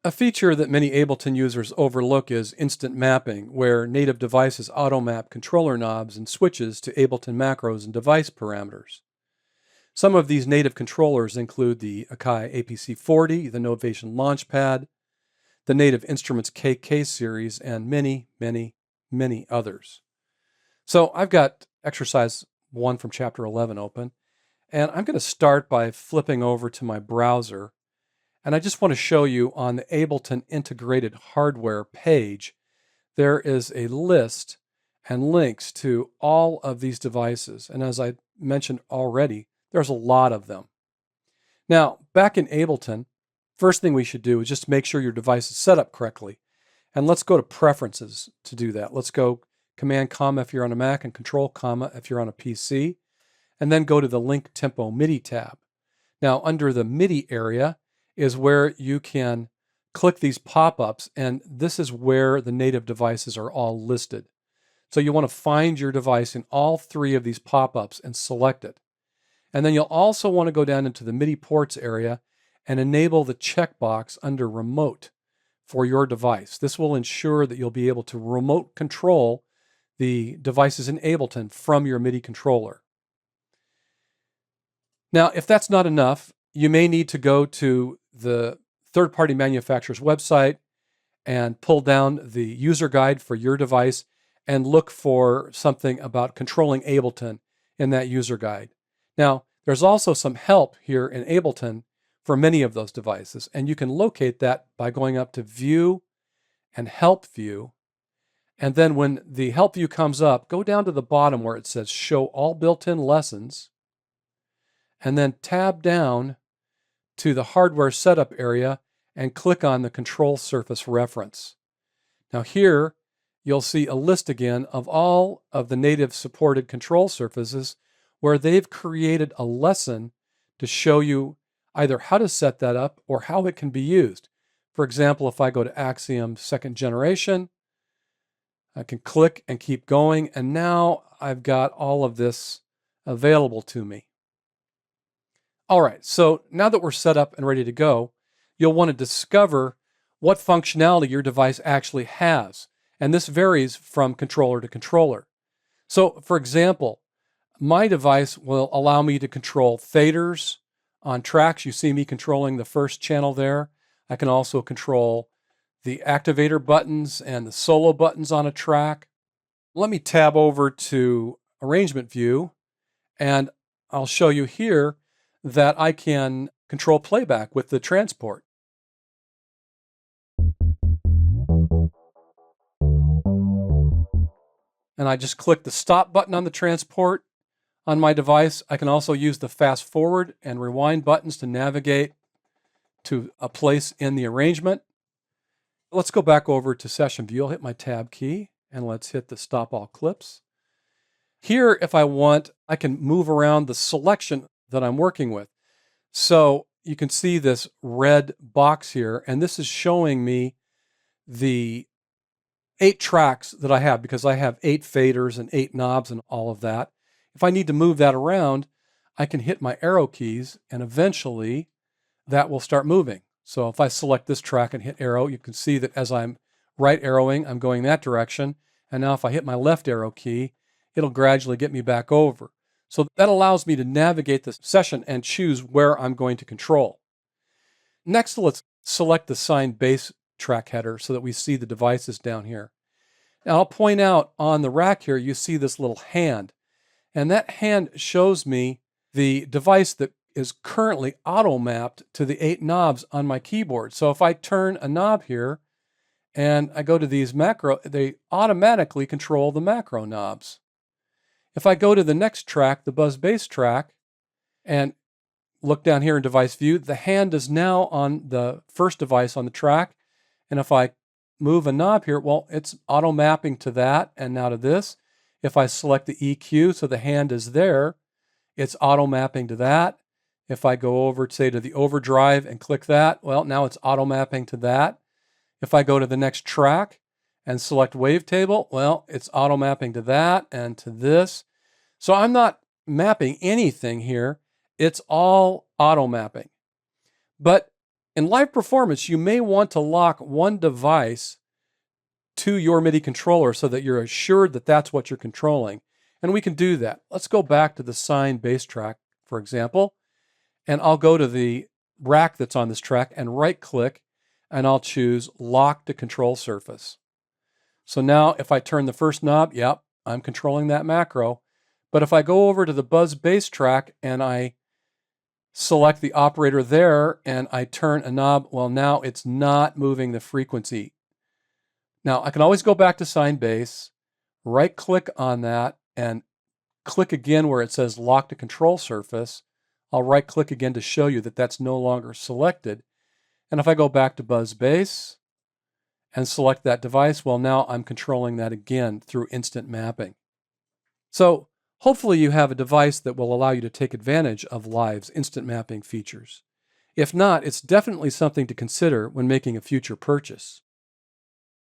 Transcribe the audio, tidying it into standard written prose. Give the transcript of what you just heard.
A feature that many Ableton users overlook is instant mapping, where native devices auto-map controller knobs and switches to Ableton macros and device parameters. Some of these native controllers include the Akai APC40, the Novation Launchpad, the Native Instruments KK series, and many, many, many others. So I've got exercise 1 from chapter 11 open, and I'm going to start by flipping over to my browser. And I just want to show you on the Ableton integrated hardware page, there is a list and links to all of these devices. And as I mentioned already, there's a lot of them. Now, back in Ableton, first thing we should do is just make sure your device is set up correctly. And let's go to Preferences to do that. Let's go Command comma if you're on a Mac and Control comma if you're on a PC. And then go to the Link Tempo MIDI tab. Now, under the MIDI area is where you can click these pop-ups, and this is where the native devices are all listed. So you want to find your device in all 3 of these pop-ups and select it. And then you'll also want to go down into the MIDI ports area and enable the checkbox under Remote for your device. This will ensure that you'll be able to remote control the devices in Ableton from your MIDI controller. Now, if that's not enough, you may need to go to the third-party manufacturer's website and pull down the user guide for your device and look for something about controlling Ableton in that user guide. Now, there's also some help here in Ableton for many of those devices, and you can locate that by going up to View and Help View. And then when the Help View comes up, go down to the bottom where it says Show All Built-in Lessons, and then tab down to the hardware setup area and click on the control surface reference. Now here you'll see a list again of all of the native supported control surfaces where they've created a lesson to show you either how to set that up or how it can be used. For example, if I go to Axiom 2nd generation, I can click and keep going, and now I've got all of this available to me. All right, so now that we're set up and ready to go, you'll want to discover what functionality your device actually has. And this varies from controller to controller. So for example, my device will allow me to control faders on tracks. You see me controlling the first channel there. I can also control the activator buttons and the solo buttons on a track. Let me tab over to Arrangement View, and I'll show you here that I can control playback with the transport. And I just click the stop button on the transport on my device. I can also use the fast forward and rewind buttons to navigate to a place in the arrangement. Let's go back over to Session View. I'll hit my Tab key and let's hit the Stop All Clips. Here, if I want, I can move around the selection that I'm working with. So you can see this red box here, and this is showing me the 8 tracks that I have because I have 8 faders and 8 knobs and all of that. If I need to move that around, I can hit my arrow keys and eventually that will start moving. So if I select this track and hit arrow, you can see that as I'm right arrowing, I'm going that direction. And now if I hit my left arrow key, it'll gradually get me back over. So that allows me to navigate the session and choose where I'm going to control. Next, let's select the signed bass track header so that we see the devices down here. Now I'll point out on the rack here, you see this little hand. And that hand shows me the device that is currently auto-mapped to the 8 knobs on my keyboard. So if I turn a knob here and I go to these macro, they automatically control the macro knobs. If I go to the next track, the buzz bass track, and look down here in device view, the hand is now on the first device on the track. And if I move a knob here, well, it's auto mapping to that and now to this. If I select the EQ, so the hand is there, it's auto mapping to that. If I go over, say, to the overdrive and click that, well, now it's auto mapping to that. If I go to the next track and select wavetable, well, it's auto mapping to that and to this. So I'm not mapping anything here. It's all auto mapping. But In live performance, you may want to lock one device to your MIDI controller so that you're assured that that's what you're controlling. And we can do that. Let's go back to the sine bass track, for example, and I'll go to the rack that's on this track and right click, and I'll choose lock to control surface. So now if I turn the first knob, yep, I'm controlling that macro. But if I go over to the buzz bass track and I select the operator there and I turn a knob, well, now it's not moving the frequency. Now I can always go back to sine bass, right click on that and click again where it says lock to control surface. I'll right click again to show you that that's no longer selected. And if I go back to buzz bass and select that device, well, now I'm controlling that again through instant mapping. So hopefully you have a device that will allow you to take advantage of Live's instant mapping features. If not, it's definitely something to consider when making a future purchase.